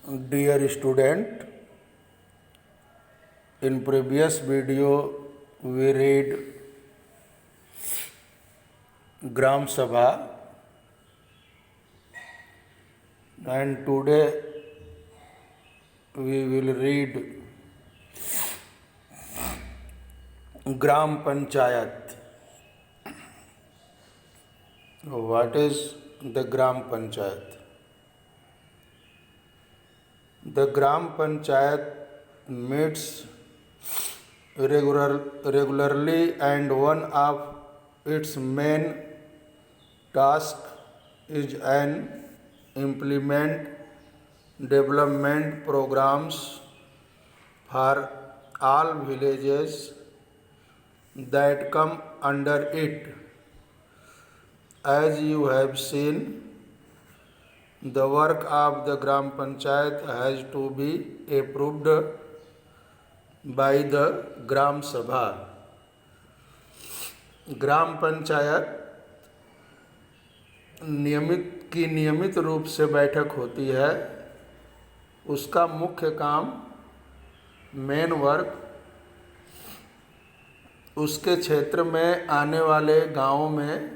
Dear student, in previous video we read Gram Sabha and today we will read Gram Panchayat. What is the Gram Panchayat? The Gram Panchayat meets regularly and one of its main tasks is an implement development programs for all villages that come under it. As you have seen, the work of the Gram Panchayat has to be approved by the Gram Sabha. ग्राम पंचायत नियमित रूप से बैठक होती है। उसका मुख्य काम, main work, उसके क्षेत्र में आने वाले गांवों में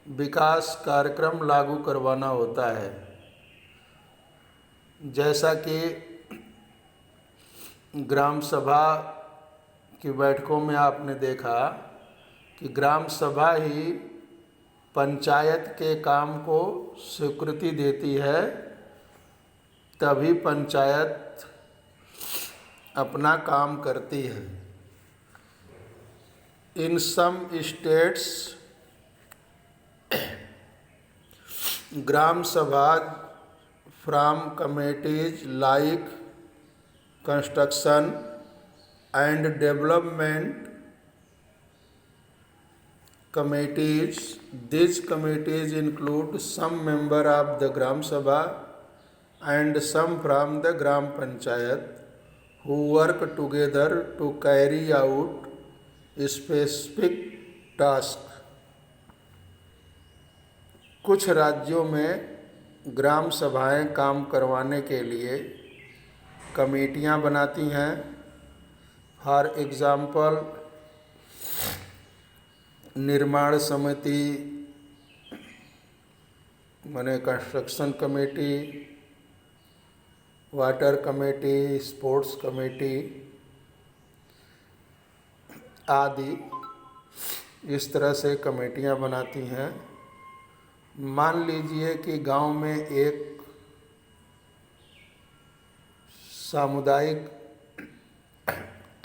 विकास कार्यक्रम लागू करवाना होता है। जैसा कि ग्राम सभा की बैठकों में आपने देखा कि ग्राम सभा ही पंचायत के काम को स्वीकृति देती है, तभी पंचायत अपना काम करती है। इन सम स्टेट्स ग्राम सभा from committees like construction and development committees. These committees include some member of the Gram Sabha and some from the Gram Panchayat who work together to carry out specific tasks. कुछ राज्यों में ग्राम सभाएं काम करवाने के लिए कमेटियां बनाती हैं। फॉर एग्ज़ाम्पल, निर्माण समिति माने construction committee, water committee, sports committee आदि इस तरह से कमेटियां बनाती हैं। मान लीजिए कि गांव में एक सामुदायिक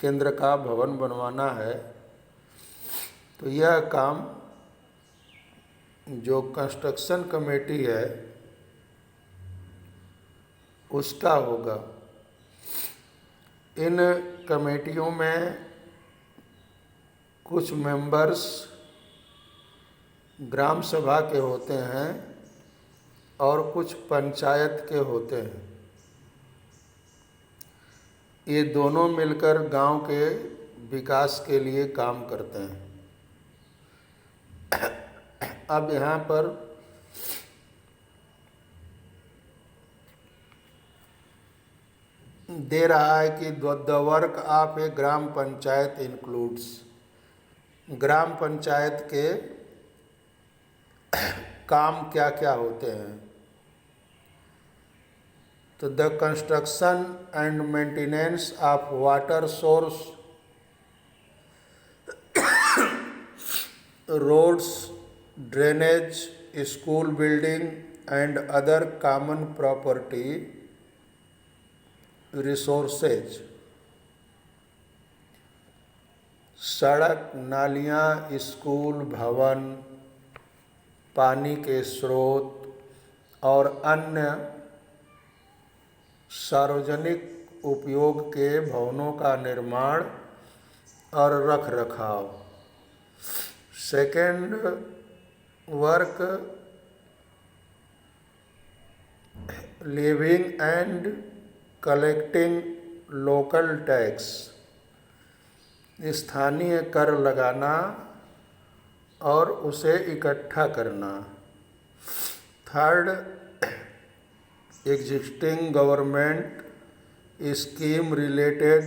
केंद्र का भवन बनवाना है, तो यह काम जो कंस्ट्रक्शन कमेटी है उसका होगा। इन कमेटियों में कुछ मेंबर्स ग्राम सभा के होते हैं और कुछ पंचायत के होते हैं। ये दोनों मिलकर गांव के विकास के लिए काम करते हैं। अब यहाँ पर दे रहा है कि the work of a gram panchayat includes, ग्राम पंचायत के काम क्या क्या होते हैं। तो the construction and maintenance of water source, roads, drainage, school building and other common property resources, सड़क, नालियाँ, स्कूल, भवन, पानी के स्रोत और अन्य सार्वजनिक उपयोग के भवनों का निर्माण और रखरखाव। Second work, living and collecting local tax, स्थानीय कर लगाना और उसे इकट्ठा करना। Third, existing government scheme related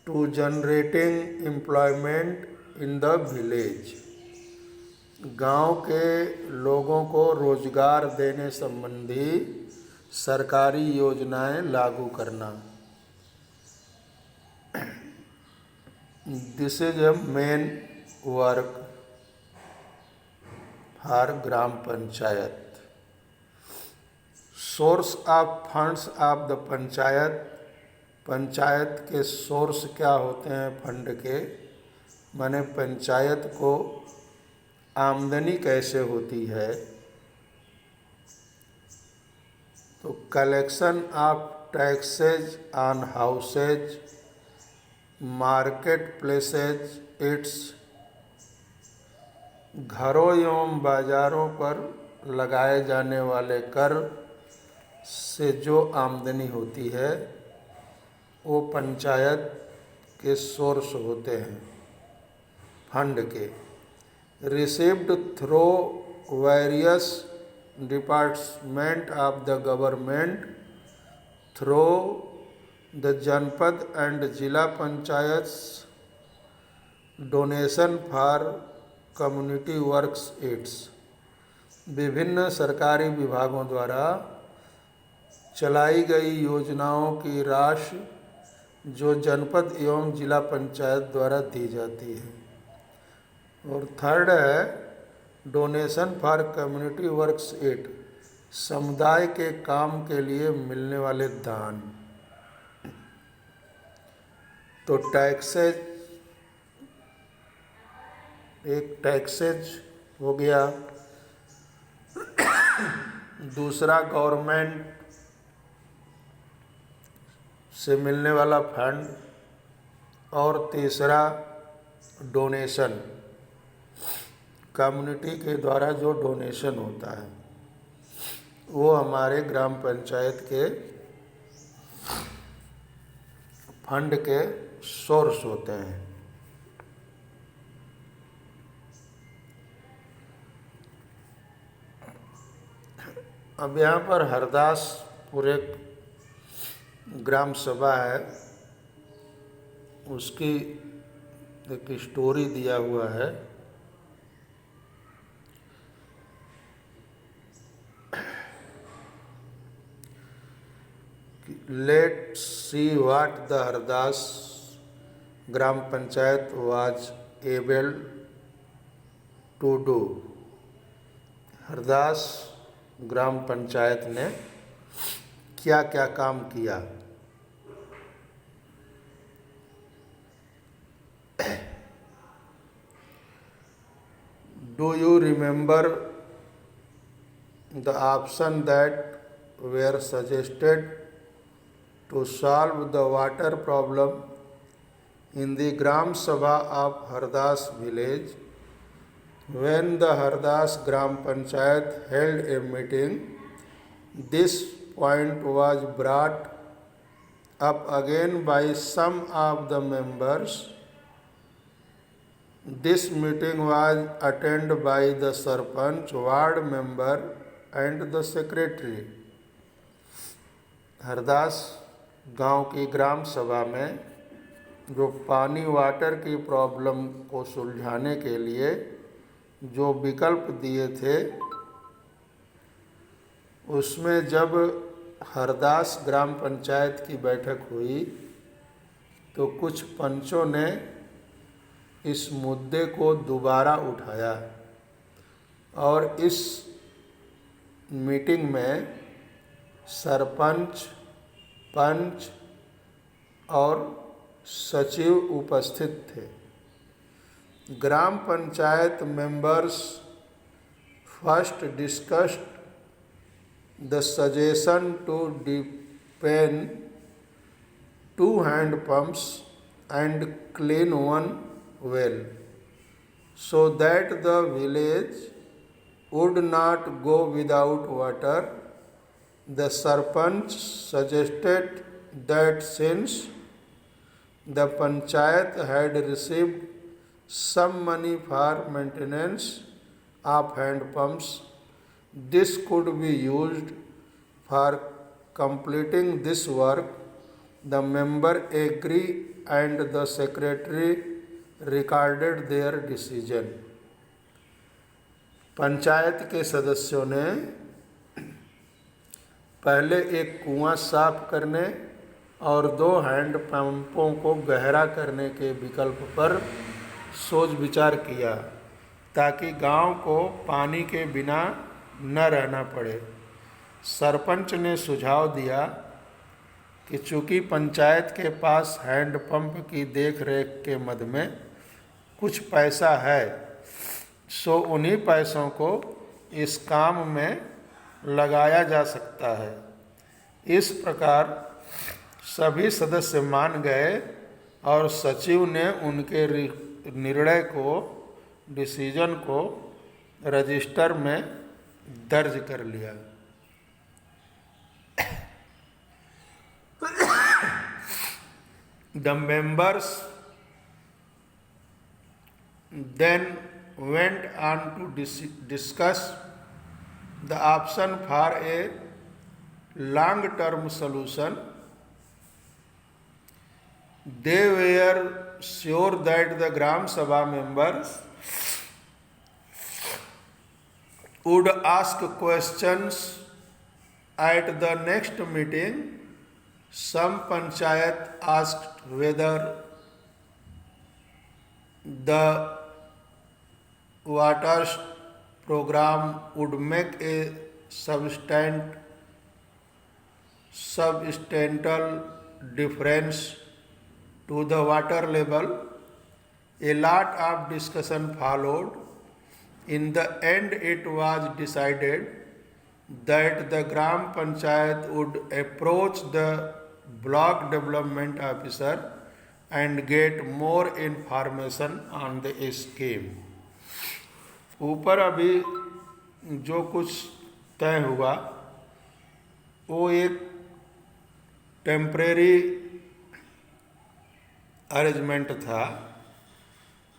to generating employment in the village। गांव के लोगों को रोजगार देने संबंधी सरकारी योजनाएं लागू करना। This is a main work for gram panchayat. Source of funds of the panchayat. Panchayat के सोर्स क्या होते हैं फंड के, माने पंचायत को आमदनी कैसे होती है। तो collection of taxes on houses, market places it's. घरों एवं बाजारों पर लगाए जाने वाले कर से जो आमदनी होती है वो पंचायत के सोर्स होते हैं फंड के। Received through various department of the government through the janpad and zila panchayat donation for community works aids. विभिन्न सरकारी विभागों द्वारा चलाई गई योजनाओं की राशि जो जनपद एवं जिला पंचायत द्वारा दी जाती है। और थर्ड है donation for community works aid, समुदाय के काम के लिए मिलने वाले दान। तो टैक्सेज, एक टैक्सेज हो गया, दूसरा गवर्नमेंट से मिलने वाला फंड, और तीसरा डोनेशन, कम्युनिटी के द्वारा जो डोनेशन होता है वो हमारे ग्राम पंचायत के फंड के सोर्स होते हैं। अब यहाँ पर हरदासपुर एक ग्राम सभा है, उसकी एक स्टोरी दिया हुआ है। Let's see what the Hardas gram panchayat was able to do. Hardas ग्राम पंचायत ने क्या क्या काम किया। Do you remember the option that were suggested to solve the water problem in the Gram Sabha of Hardas village? When the Hardas Gram Panchayat held a meeting, this point was brought up again by some of the members. This meeting was attended by the Sarpanch, ward member and the secretary. Hardas गांव की ग्राम सभा में जो पानी water की problem को सुलझाने के लिए जो विकल्प दिए थे, उसमें जब हरदास ग्राम पंचायत की बैठक हुई तो कुछ पंचों ने इस मुद्दे को दोबारा उठाया और इस मीटिंग में सरपंच, पंच और सचिव उपस्थित थे। Gram panchayat members first discussed the suggestion to deepen 2 hand pumps and clean one well so that the village would not go without water. The Sarpanch suggested that since the Panchayat had received some money for maintenance of hand pumps, this could be used For completing this work, the member agree and the secretary recorded their decision. Panchayat के सदस्यों ने पहले एक कुआं साफ करने और 2 hand पंपों को गहरा करने के विकल्प पर सोच विचार किया ताकि गांव को पानी के बिना न रहना पड़े। सरपंच ने सुझाव दिया कि चूंकि पंचायत के पास हैंडपंप की देखरेख के मद में कुछ पैसा है, सो उन्हीं पैसों को इस काम में लगाया जा सकता है। इस प्रकार सभी सदस्य मान गए और सचिव ने उनके निर्णय को, डिसीजन को रजिस्टर में दर्ज कर लिया। The members then went on to discuss the option for a long-term solution. They were sure that the Gram Sabha members would ask questions at the next meeting. Some panchayat asked whether the water program would make a substantial difference to the water level. A lot of discussion followed. In the end, it was decided that the Gram Panchayat would approach the block development officer and get more information on the scheme. ऊपर अभी जो कुछ तय हुआ वो एक temporary arrangement था,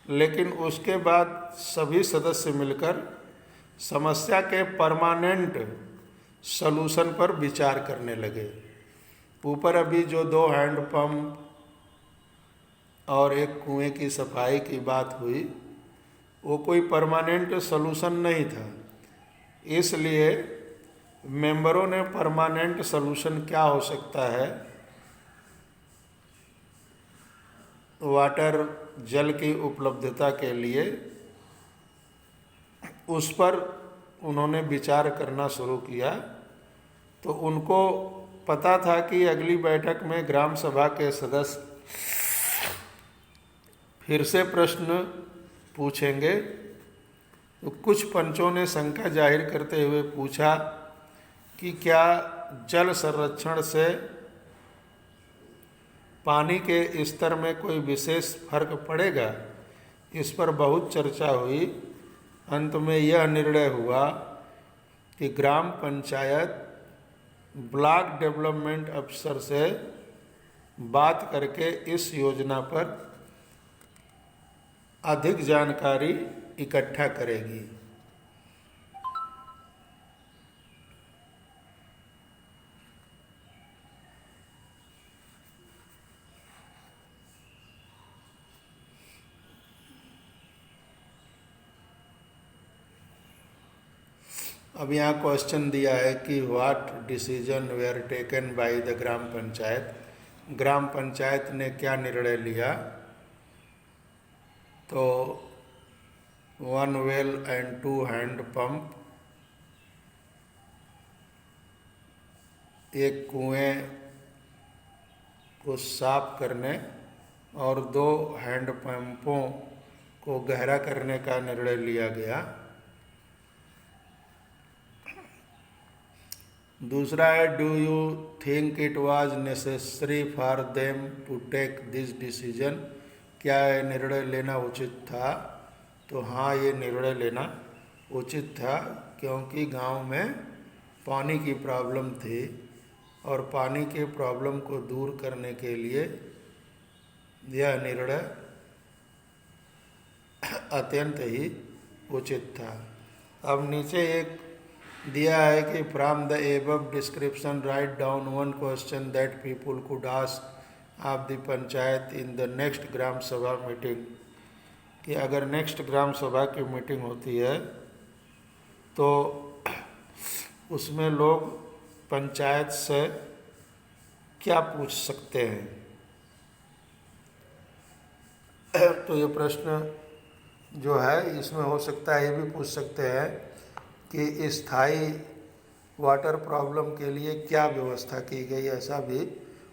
लेकिन उसके बाद सभी सदस्य मिलकर समस्या के परमानेंट सलूशन पर विचार करने लगे। ऊपर अभी जो 2 हैंडपम्प और एक कुएं की सफाई की बात हुई वो कोई परमानेंट सलूशन नहीं था, इसलिए मेंबरों ने परमानेंट सलूशन क्या हो सकता है, वाटर जल की उपलब्धता के लिए उस पर उन्होंने विचार करना शुरू किया। तो उनको पता था कि अगली बैठक में ग्राम सभा के सदस्य फिर से प्रश्न पूछेंगे। तो कुछ पंचों ने शंका जाहिर करते हुए पूछा कि क्या जल संरक्षण से पानी के स्तर में कोई विशेष फर्क पड़ेगा। इस पर बहुत चर्चा हुई। अंत में यह निर्णय हुआ कि ग्राम पंचायत ब्लॉक डेवलपमेंट अफसर से बात करके इस योजना पर अधिक जानकारी इकट्ठा करेगी। अब यहाँ क्वेश्चन दिया है कि what decision were taken by the gram panchayat. ग्राम पंचायत ने क्या निर्णय लिया। तो 1 वेल एंड 2 हैंड पंप, एक कुएं को साफ करने और 2 हैंड पंपों को गहरा करने का निर्णय लिया गया। दूसरा है, do you think it was necessary for them to take this decision. क्या ये निर्णय लेना उचित था। तो हाँ, ये निर्णय लेना उचित था क्योंकि गांव में पानी की प्रॉब्लम थी और पानी के प्रॉब्लम को दूर करने के लिए यह निर्णय अत्यंत ही उचित था। अब नीचे एक दिया है कि from the above description write down one question that people could ask of the panchayat in the next gram sabha meeting, कि अगर नेक्स्ट ग्राम सभा की मीटिंग होती है तो उसमें लोग पंचायत से क्या पूछ सकते हैं। तो ये प्रश्न जो है इसमें हो सकता है, ये भी पूछ सकते हैं कि स्थायी वाटर प्रॉब्लम के लिए क्या व्यवस्था की गई, ऐसा भी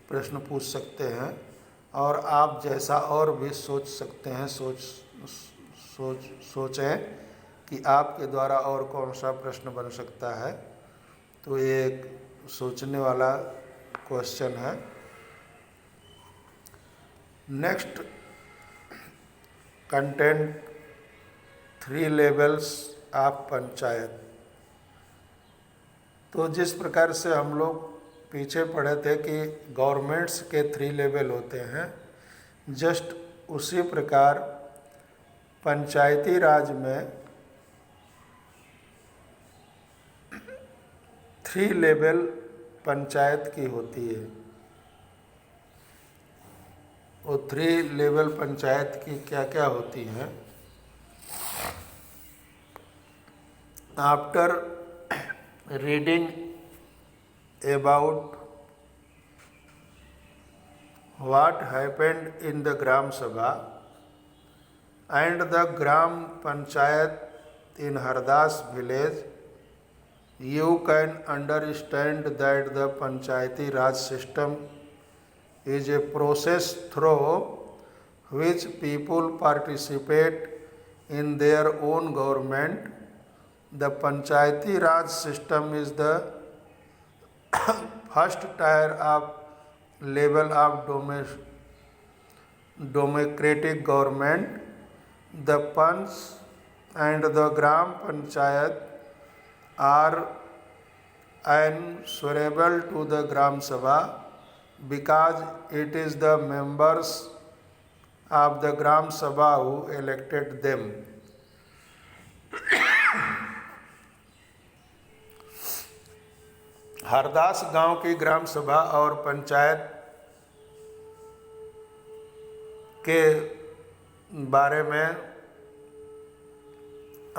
प्रश्न पूछ सकते हैं। और आप जैसा और भी सोच सकते हैं, सोचें कि आपके द्वारा और कौन सा प्रश्न बन सकता है। तो ये एक सोचने वाला क्वेश्चन है। Next, content 3 levels of panchayat. तो जिस प्रकार से हम लोग पीछे पढ़े थे कि गवर्नमेंट्स के 3 लेवल होते हैं, जस्ट उसी प्रकार पंचायती राज में 3 लेवल पंचायत की होती है। वो 3 लेवल पंचायत की क्या क्या होती हैं। After reading about what happened in the Gram Sabha and the Gram Panchayat in Hardas village, you can understand that the Panchayati Raj system is a process through which people participate in their own government. The Panchayati Raj system is the first tier of level of democratic government. The Panch and the Gram Panchayat are answerable to the Gram Sabha because it is the members of the Gram Sabha who elected them. Hardas गांव की ग्राम सभा और पंचायत के बारे में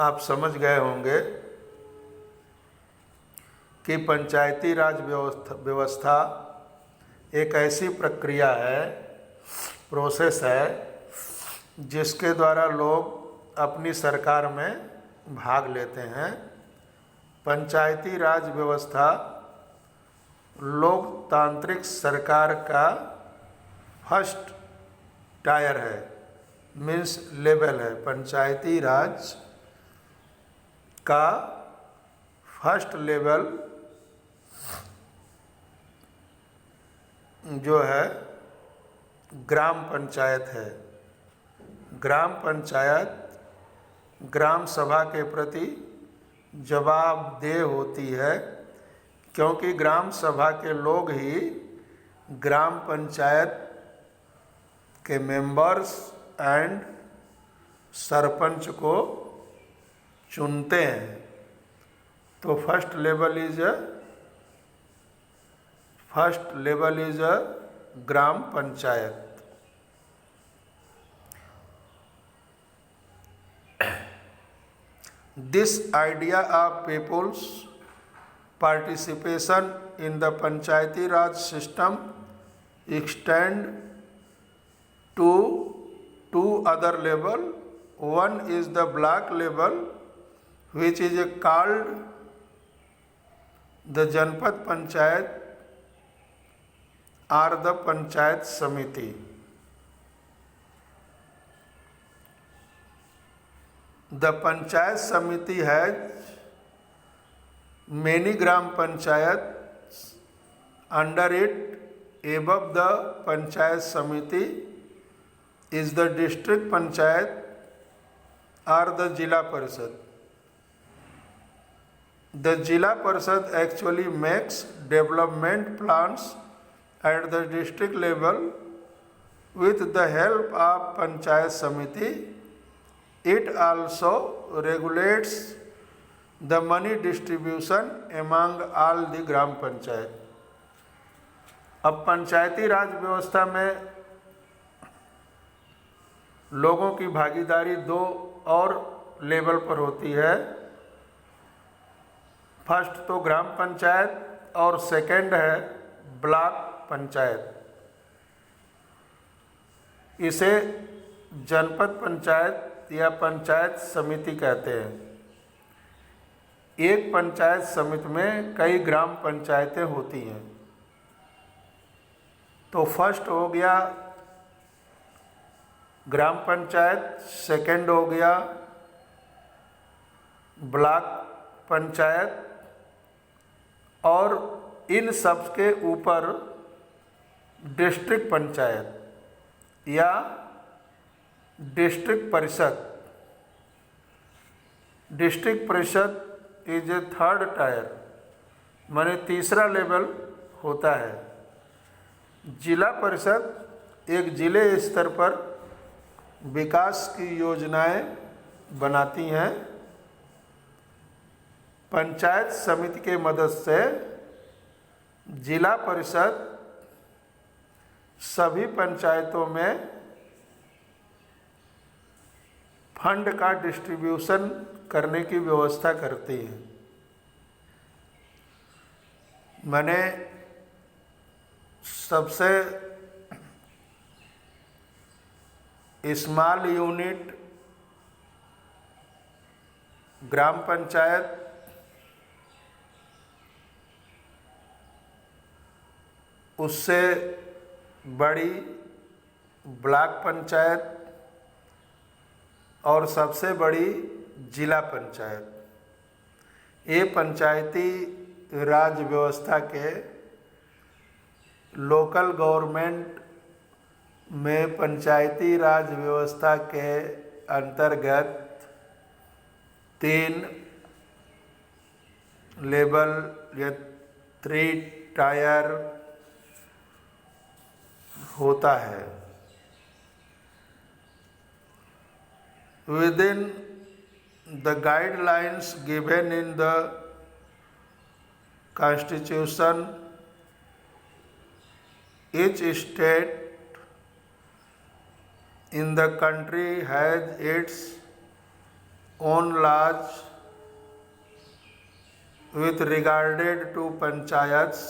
आप समझ गए होंगे कि पंचायती राज व्यवस्था एक ऐसी प्रक्रिया है, प्रोसेस है, जिसके द्वारा लोग अपनी सरकार में भाग लेते हैं। पंचायती राज व्यवस्था लोकतांत्रिक सरकार का फर्स्ट टायर है, मीन्स लेवल है। पंचायती राज का फर्स्ट लेवल जो है ग्राम पंचायत है। ग्राम पंचायत ग्राम सभा के प्रति जवाबदेह होती है, क्योंकि ग्राम सभा के लोग ही ग्राम पंचायत के मेंबर्स एंड सरपंच को चुनते हैं। तो first level is a gram panchayat. This idea of people's participation in the Panchayati Raj system extend to 2 other level. One is the block level, which is called the Janpad Panchayat or the Panchayat Samiti. The Panchayat Samiti has many gram panchayats under it. Above the Panchayat Samiti is the district panchayat or the Jila Parishad. The Jila Parishad actually makes development plans at the district level with the help of Panchayat Samiti. It also regulates the money distribution among all the gram panchayat. अब पंचायती राज व्यवस्था में लोगों की भागीदारी दो और level पर होती है। फर्स्ट तो ग्राम पंचायत और सेकंड है ब्लॉक पंचायत। इसे जनपद पंचायत या पंचायत समिति कहते हैं। एक पंचायत समिति में कई ग्राम पंचायतें होती हैं। तो फर्स्ट हो गया ग्राम पंचायत, सेकंड हो गया ब्लॉक पंचायत, और इन सब के ऊपर डिस्ट्रिक्ट पंचायत या डिस्ट्रिक्ट परिषद। डिस्ट्रिक्ट परिषद इज ए थर्ड टायर, माने तीसरा लेवल होता है। जिला परिषद एक जिले स्तर पर विकास की योजनाएं बनाती हैं। पंचायत समिति के मदद से जिला परिषद सभी पंचायतों में फंड का डिस्ट्रीब्यूशन करने की व्यवस्था करती है। मैंने सबसे स्मॉल यूनिट ग्राम पंचायत, उससे बड़ी ब्लॉक पंचायत और सबसे बड़ी जिला पंचायत। ये पंचायती राज व्यवस्था के लोकल गवर्नमेंट में पंचायती राज व्यवस्था के अंतर्गत 3 लेवल या 3 टायर होता है। Within the guidelines given in the Constitution, each state in the country has its own laws with regarded to panchayats.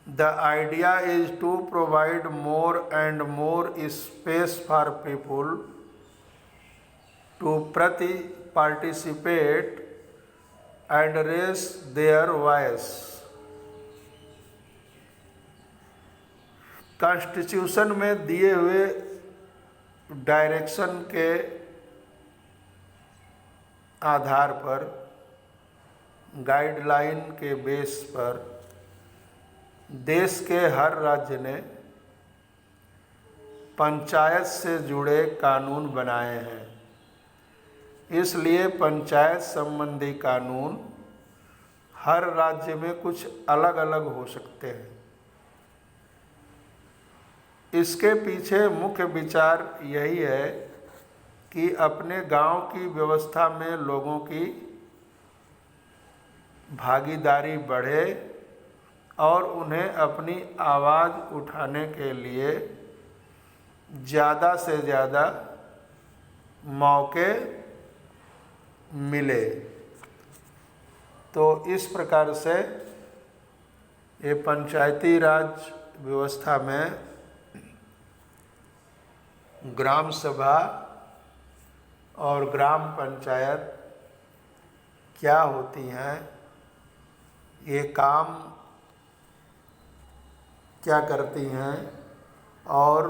The idea is to provide more and more space for people to participate and raise their voice. Constitution में दिए हुए direction के आधार पर, guideline के base पर देश के हर राज्य ने पंचायत से जुड़े कानून बनाए हैं। इसलिए पंचायत संबंधी कानून हर राज्य में कुछ अलग अलग हो सकते हैं। इसके पीछे मुख्य विचार यही है कि अपने गांव की व्यवस्था में लोगों की भागीदारी बढ़े और उन्हें अपनी आवाज़ उठाने के लिए ज़्यादा से ज़्यादा मौके मिले। तो इस प्रकार से ये पंचायती राज व्यवस्था में ग्राम सभा और ग्राम पंचायत क्या होती हैं, ये काम क्या करती हैं और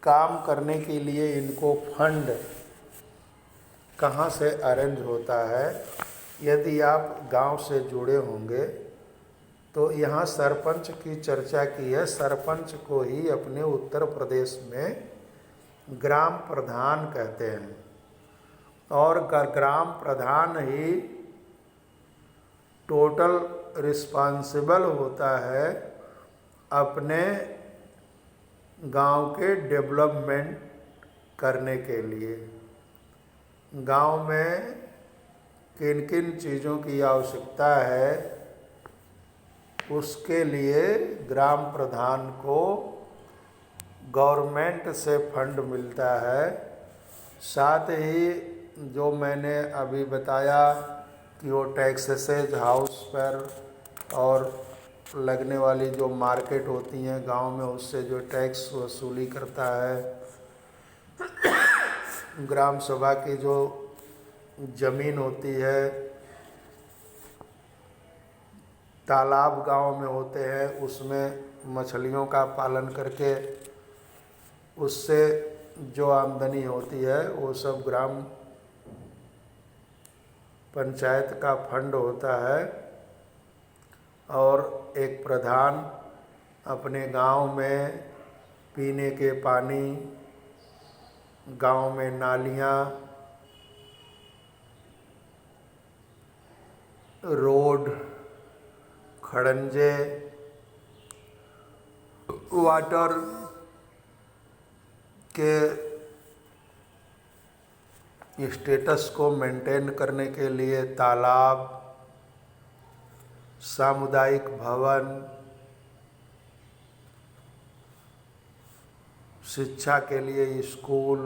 काम करने के लिए इनको फंड कहाँ से अरेंज होता है। यदि आप गांव से जुड़े होंगे तो यहाँ सरपंच की चर्चा की है। सरपंच को ही अपने उत्तर प्रदेश में ग्राम प्रधान कहते हैं और ग्राम प्रधान ही टोटल रिस्पॉन्सिबल होता है अपने गांव के डेवलपमेंट करने के लिए। गांव में किन किन चीज़ों की आवश्यकता है, उसके लिए ग्राम प्रधान को गवर्नमेंट से फंड मिलता है। साथ ही जो मैंने अभी बताया कि वो टैक्सेस हाउस पर और लगने वाली जो मार्केट होती हैं गांव में, उससे जो टैक्स वसूली करता है। ग्राम सभा की जो ज़मीन होती है, तालाब गांव में होते हैं, उसमें मछलियों का पालन करके उससे जो आमदनी होती है वो सब ग्राम पंचायत का फंड होता है। और एक प्रधान अपने गांव में पीने के पानी, गांव में नालियाँ, रोड, खड़ंजे, वाटर के स्टेटस को मेंटेन करने के लिए तालाब, सामुदायिक भवन, शिक्षा के लिए स्कूल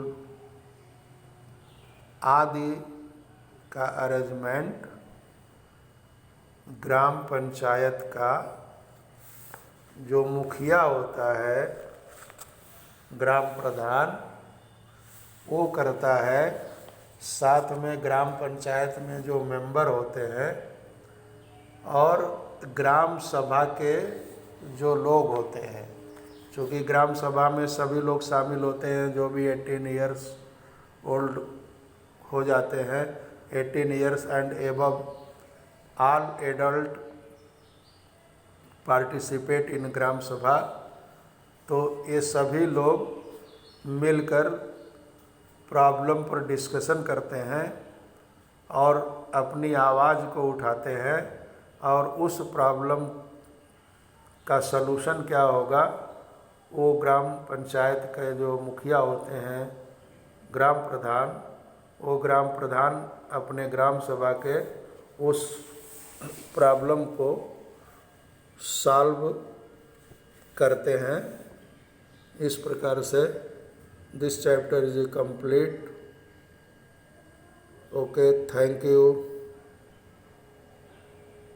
आदि का अरेंजमेंट ग्राम पंचायत का जो मुखिया होता है, ग्राम प्रधान, वो करता है। साथ में ग्राम पंचायत में जो मेंबर होते हैं और ग्राम सभा के जो लोग होते हैं, क्योंकि ग्राम सभा में सभी लोग शामिल होते हैं जो भी 18 ईयर्स ओल्ड हो जाते हैं, 18 years and above all adult participate in gram sabha. तो ये सभी लोग मिलकर प्रॉब्लम पर डिस्कशन करते हैं और अपनी आवाज़ को उठाते हैं, और उस प्रॉब्लम का सलूशन क्या होगा वो ग्राम पंचायत के जो मुखिया होते हैं, ग्राम प्रधान, वो ग्राम प्रधान अपने ग्राम सभा के उस प्रॉब्लम को सॉल्व करते हैं। इस प्रकार से this chapter is complete. Okay, thank you.